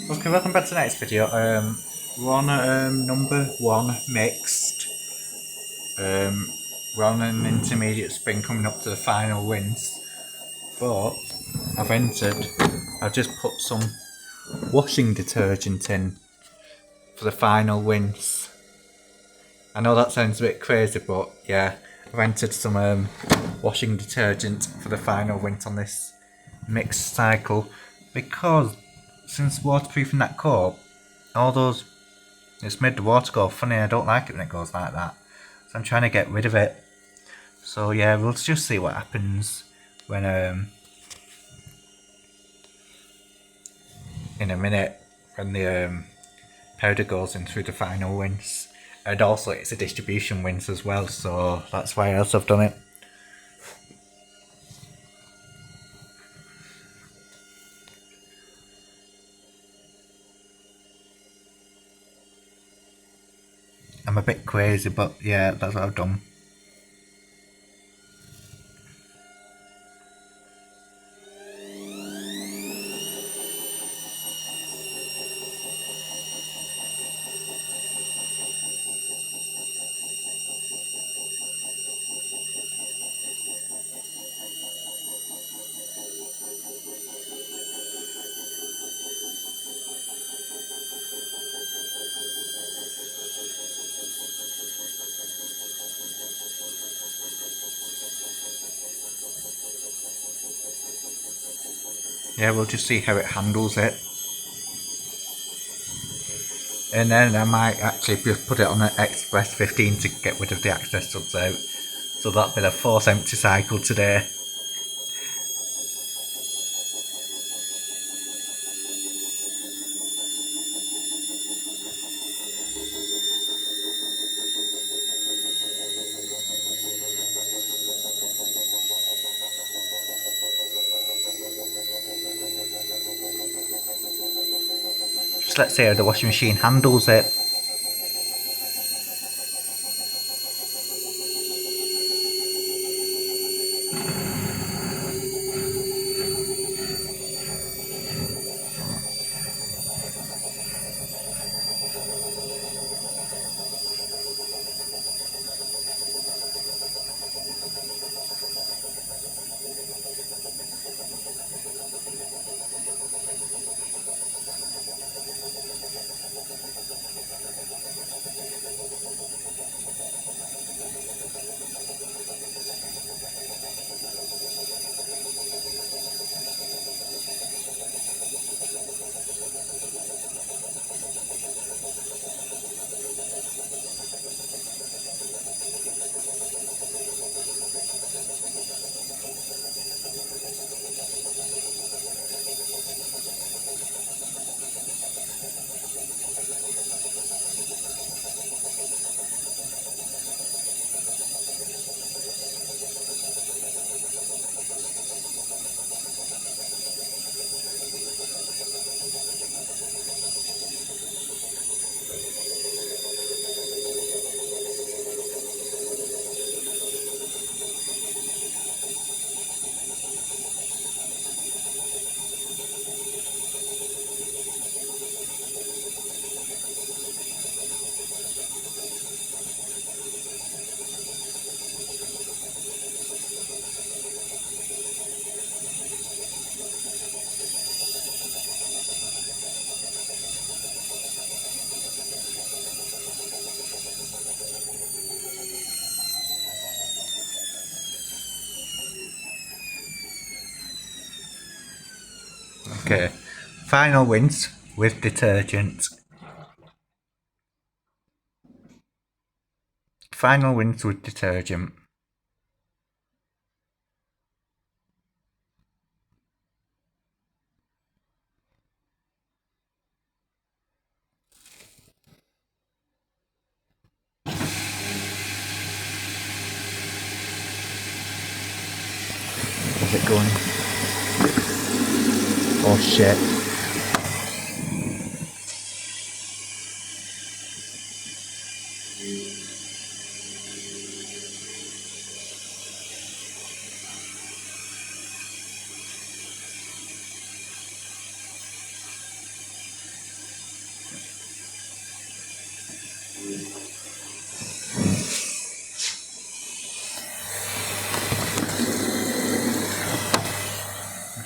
Okay, welcome back to the next video. We're on number one mixed. We're on an intermediate spin coming up to the final wins, but I've just put some washing detergent in for the final wins. I know that sounds a bit crazy, but yeah, I've entered some washing detergent for the final win on this mixed cycle because since waterproofing that cup, it's made the water go funny. I don't like it when it goes like that, so I'm trying to get rid of it. So yeah, we'll just see what happens when in a minute when the powder goes in through the final wins, and also it's a distribution wins as well, so that's why else I've done it. I'm a bit crazy, but yeah, that's what I've done. Yeah, we'll just see how it handles it. And then I might actually just put it on an Express 15 to get rid of the access subs out. So that'll be the fourth empty cycle today. Just let's see how the washing machine handles it. Okay, final wins with detergent. Final wins with detergent. Is it going? Oh shit.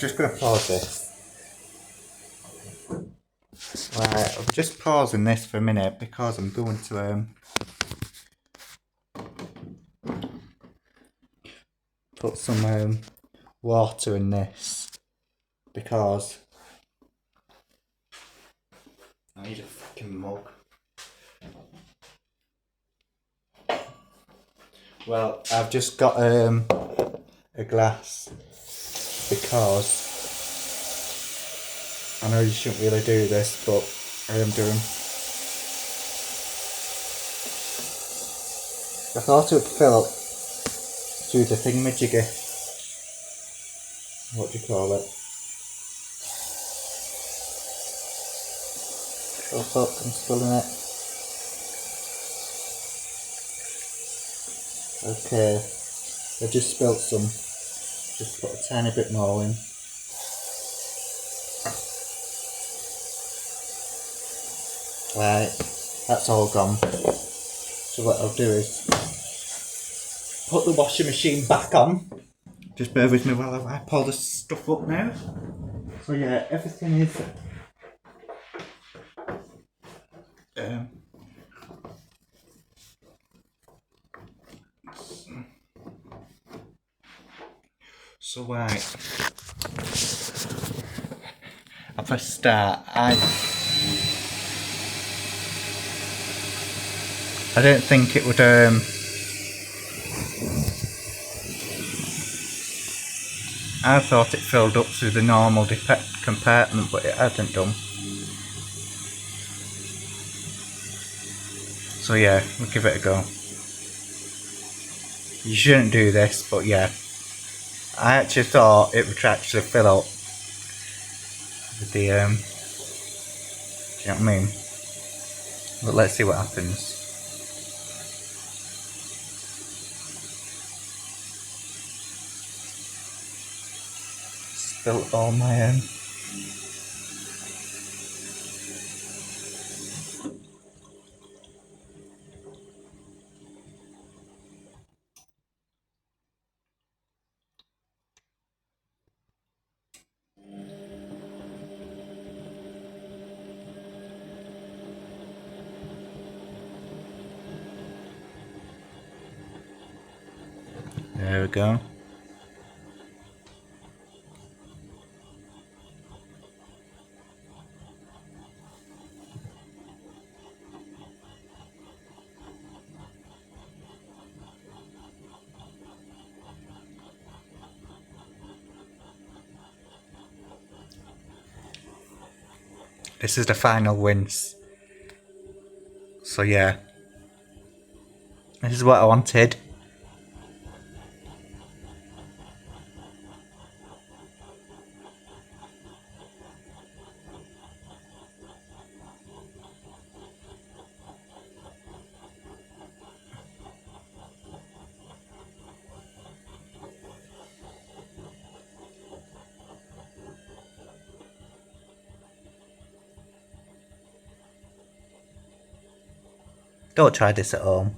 just going to pause this. Right, I'm just pausing this for a minute because I'm going to put some water in this because I need a fucking mug. Well, I've just got a glass because I know you shouldn't really do this, but I am doing. I thought it would fill up through the thingamajiggy. What do you call it? Oh fuck, I'm spilling it. Okay, I just spilled some. Just put a tiny bit more in. Right, that's all gone. So what I'll do is put the washing machine back on. Just bear with me while I wipe all this stuff up now. So yeah, everything is so right. I'll press start. I don't think it would I thought it filled up through the normal compartment, but it hadn't done. So yeah, we'll give it a go. You shouldn't do this, but yeah. I actually thought it would actually fill up with the do you know what I mean? But let's see what happens. Spilled all my There we go. This is the final rinse. So yeah. This is what I wanted. Don't try this at home.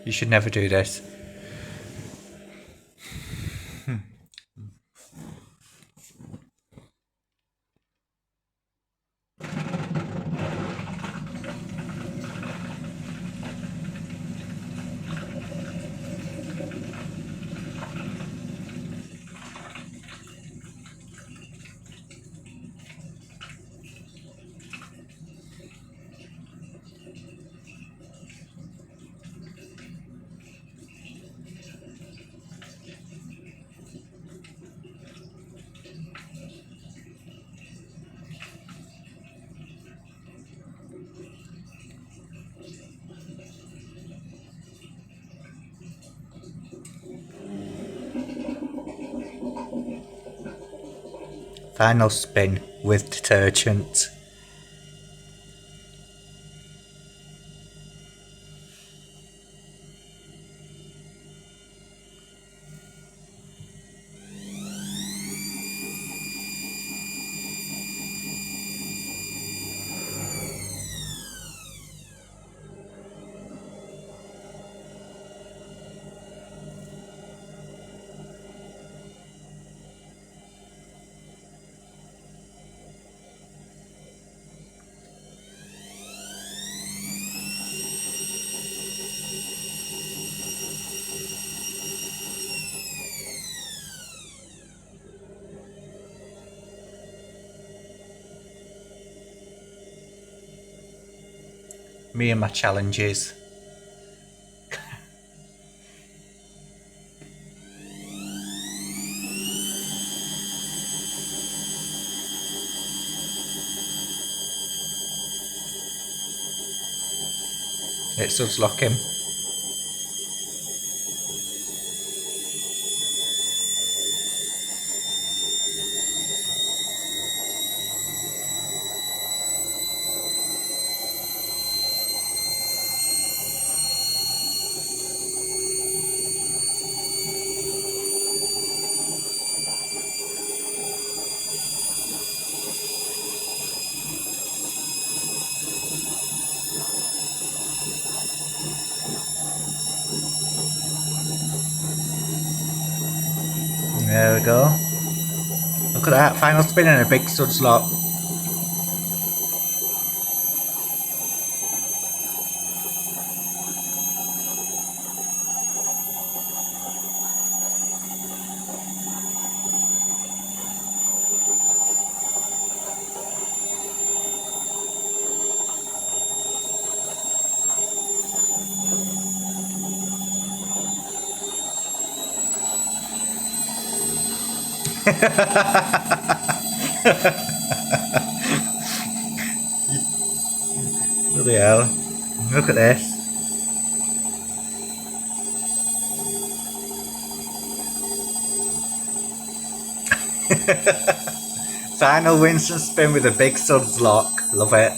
You should never do this. Final spin with detergent. Me and my challenges. It's just locking. There we go. Look at that, final spin and a big stud slot. Bloody hell. Look at this. Final Winston spin with a big suds lock. Love it.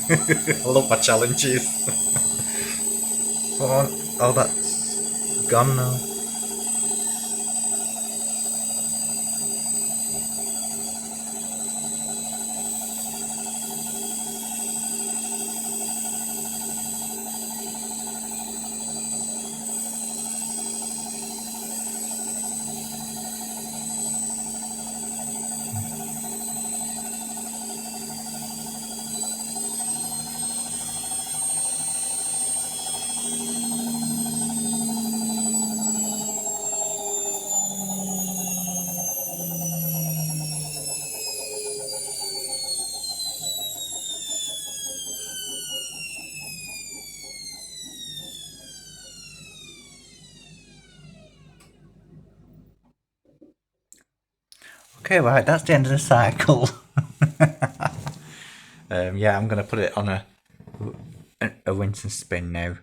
I love my challenges. Come on. Oh, that's gone now. Okay, right, that's the end of the cycle. Yeah, I'm going to put it on a Winston spin now.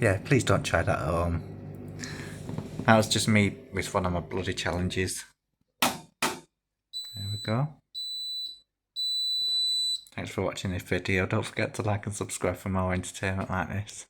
Yeah, please don't try that at home. That was just me with one of my bloody challenges. There we go. Thanks for watching this video. Don't forget to like and subscribe for more entertainment like this.